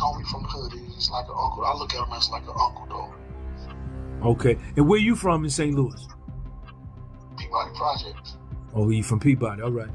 homie from the hood. He's like an uncle. I look at him as like an uncle, though. Okay. And where you from in St. Louis? Peabody Project. Oh, you from Peabody. All right.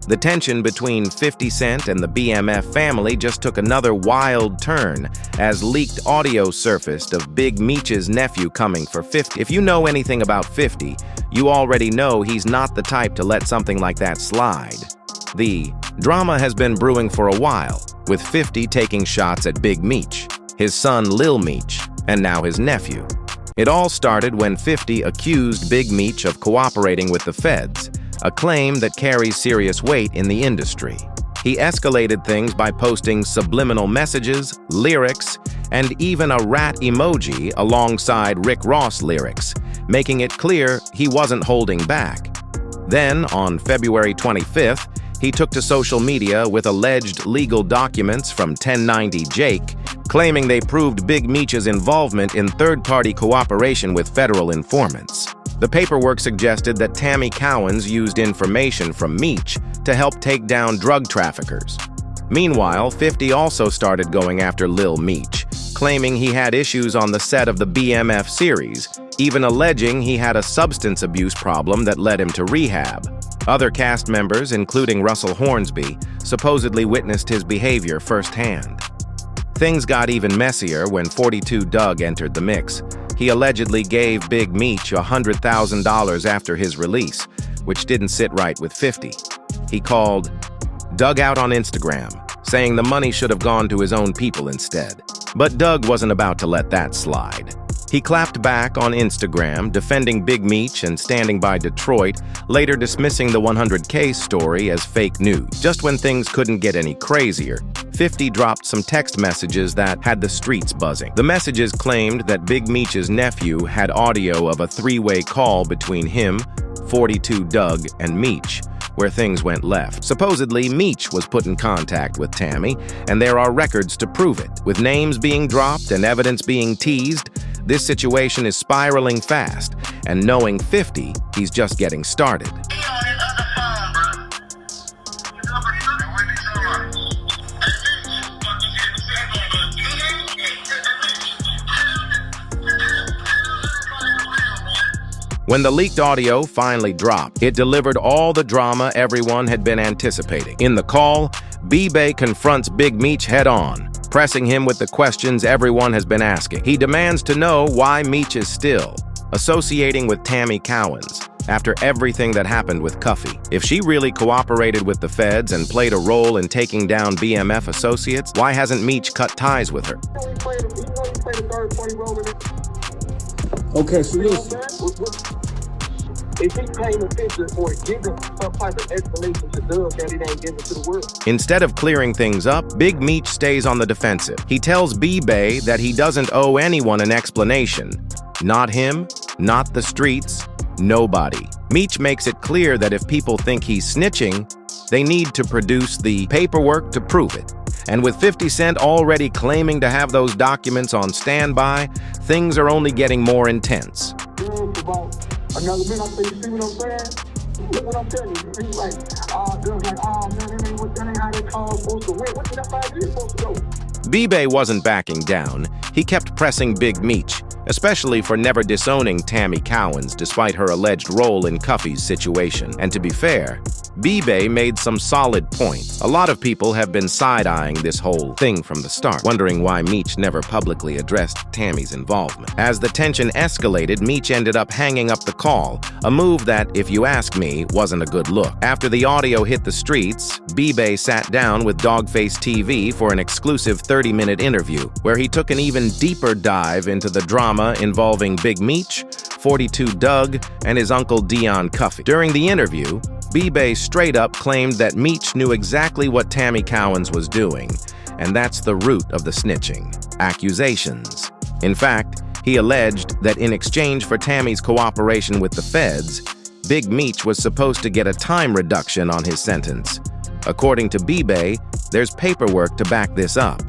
The tension between 50 Cent and the BMF family just took another wild turn as leaked audio surfaced of Big Meech's nephew coming for 50. If you know anything about 50, you already know he's not the type to let something like that slide. The drama has been brewing for a while, with 50 taking shots at Big Meech, his son Lil Meech, and now his nephew. It all started when 50 accused Big Meech of cooperating with the feds, a claim that carries serious weight in the industry. He escalated things by posting subliminal messages, lyrics, and even a rat emoji alongside Rick Ross lyrics, making it clear he wasn't holding back. Then, on February 25th, he took to social media with alleged legal documents from 1090 Jake, claiming they proved Big Meech's involvement in third-party cooperation with federal informants. The paperwork suggested that Tammy Cowens used information from Meech to help take down drug traffickers. Meanwhile, 50 also started going after Lil Meech, claiming he had issues on the set of the BMF series, even alleging he had a substance abuse problem that led him to rehab. Other cast members, including Russell Hornsby, supposedly witnessed his behavior firsthand. Things got even messier when 42 Doug entered the mix. He allegedly gave Big Meech $100,000 after his release, which didn't sit right with 50. He called Doug out on Instagram, saying the money should have gone to his own people instead. But Doug wasn't about to let that slide. He clapped back on Instagram, defending Big Meech and standing by Detroit, later dismissing the 100K story as fake news. Just when things couldn't get any crazier, 50 dropped some text messages that had the streets buzzing. The messages claimed that Big Meech's nephew had audio of a three-way call between him, 42 Doug, and Meech, where things went left. Supposedly, Meech was put in contact with Tammy, and there are records to prove it. With names being dropped and evidence being teased, this situation is spiraling fast, and knowing 50, he's just getting started. When the leaked audio finally dropped, it delivered all the drama everyone had been anticipating. In the call, B-Bay confronts Big Meech head-on, pressing him with the questions everyone has been asking. He demands to know why Meech is still associating with Tammy Cowens after everything that happened with Cuffy. If she really cooperated with the feds and played a role in taking down BMF associates, why hasn't Meech cut ties with her? Okay, so listen. If he paint a picture or give him some type of explanation to Doug that it ain't given to the world. Instead of clearing things up, Big Meech stays on the defensive. He tells B-Bay that he doesn't owe anyone an explanation. Not him, not the streets, nobody. Meech makes it clear that if people think he's snitching, they need to produce the paperwork to prove it. And with 50 Cent already claiming to have those documents on standby, things are only getting more intense. Another minute, I say, you see what I'm saying? Look what I'm telling you. He's like, Doug's like, oh man, that ain't how they call supposed to win. What's that 5 years supposed to go? B-Bay wasn't backing down. He kept pressing Big Meech, especially for never disowning Tammy Cowens despite her alleged role in Cuffy's situation. And to be fair, B-Bay made some solid points. A lot of people have been side-eyeing this whole thing from the start, wondering why Meech never publicly addressed Tammy's involvement. As the tension escalated, Meech ended up hanging up the call, a move that, if you ask me, wasn't a good look. After the audio hit the streets, B-Bay sat down with Dogface TV for an exclusive 30-minute interview, where he took an even deeper dive into the drama involving Big Meech, 42 Doug, and his uncle Dion Cuffy. During the interview, B-Bay straight up claimed that Meech knew exactly what Tammy Cowens was doing, and that's the root of the snitching: accusations. In fact, he alleged that in exchange for Tammy's cooperation with the feds, Big Meech was supposed to get a time reduction on his sentence. According to B-Bay, there's paperwork to back this up.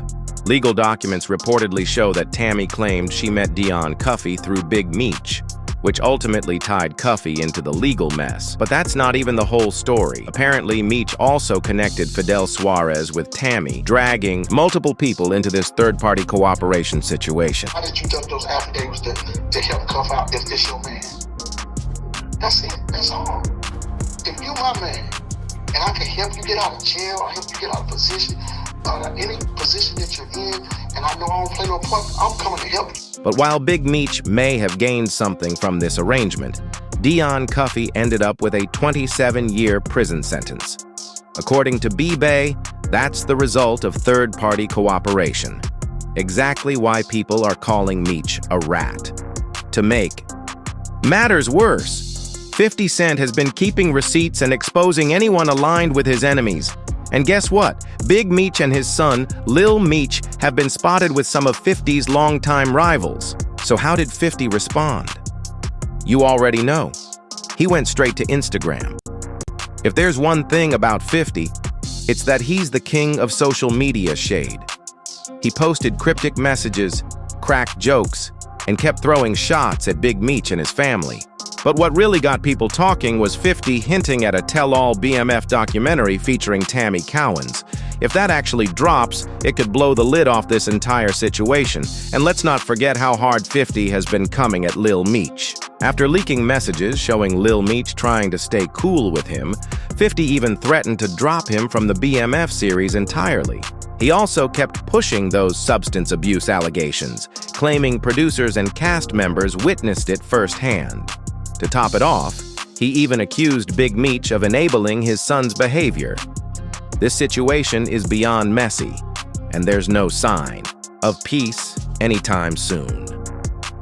Legal documents reportedly show that Tammy claimed she met Dion Cuffey through Big Meech, which ultimately tied Cuffey into the legal mess. But that's not even the whole story. Apparently, Meech also connected Fidel Suarez with Tammy, dragging multiple people into this third-party cooperation situation. How did you dump those affidavits to help Cuff out if this your man? That's it. That's all. If you my man, and I can help you get out of jail, or help you get out of position, any position that you're in, and I know I don't play no part, I'm coming to help you. But while Big Meech may have gained something from this arrangement, Dion Cuffey ended up with a 27-year prison sentence. According to B-Bay, that's the result of third-party cooperation. Exactly why people are calling Meech a rat. To make matters worse, 50 Cent has been keeping receipts and exposing anyone aligned with his enemies. And guess what? Big Meech and his son, Lil Meech, have been spotted with some of 50's longtime rivals. So how did 50 respond? You already know. He went straight to Instagram. If there's one thing about 50, it's that he's the king of social media shade. He posted cryptic messages, cracked jokes, and kept throwing shots at Big Meech and his family. But what really got people talking was 50 hinting at a tell-all BMF documentary featuring Tammy Cowens. If that actually drops, it could blow the lid off this entire situation. And let's not forget how hard 50 has been coming at Lil Meech. After leaking messages showing Lil Meech trying to stay cool with him, 50 even threatened to drop him from the BMF series entirely. He also kept pushing those substance abuse allegations, claiming producers and cast members witnessed it firsthand. To top it off, he even accused Big Meech of enabling his son's behavior. This situation is beyond messy, and there's no sign of peace anytime soon.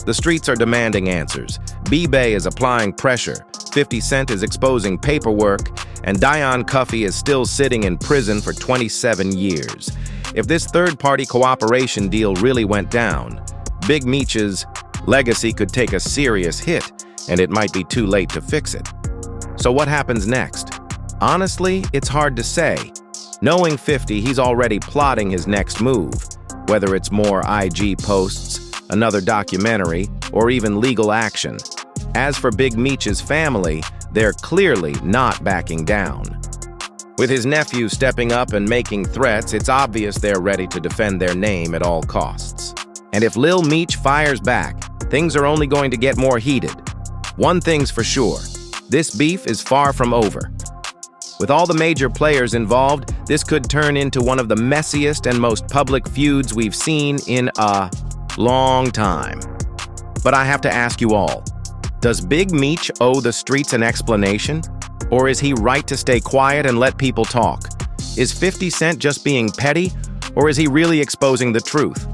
The streets are demanding answers. B-Bay is applying pressure, 50 Cent is exposing paperwork, and Dion Cuffey is still sitting in prison for 27 years. If this third-party cooperation deal really went down, Big Meech's legacy could take a serious hit, and it might be too late to fix it. So what happens next? Honestly, it's hard to say. Knowing 50, he's already plotting his next move, whether it's more IG posts, another documentary, or even legal action. As for Big Meech's family, they're clearly not backing down. With his nephew stepping up and making threats, it's obvious they're ready to defend their name at all costs. And if Lil Meech fires back, things are only going to get more heated. One thing's for sure, this beef is far from over. With all the major players involved, this could turn into one of the messiest and most public feuds we've seen in a long time. But I have to ask you all, does Big Meech owe the streets an explanation? Or is he right to stay quiet and let people talk? Is 50 Cent just being petty, or is he really exposing the truth?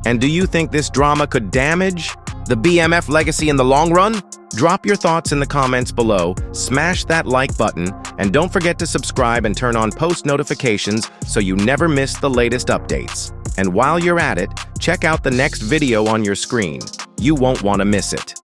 And do you think this drama could damage the BMF legacy in the long run? Drop your thoughts in the comments below, smash that like button, and don't forget to subscribe and turn on post notifications so you never miss the latest updates. And while you're at it, check out the next video on your screen. You won't want to miss it.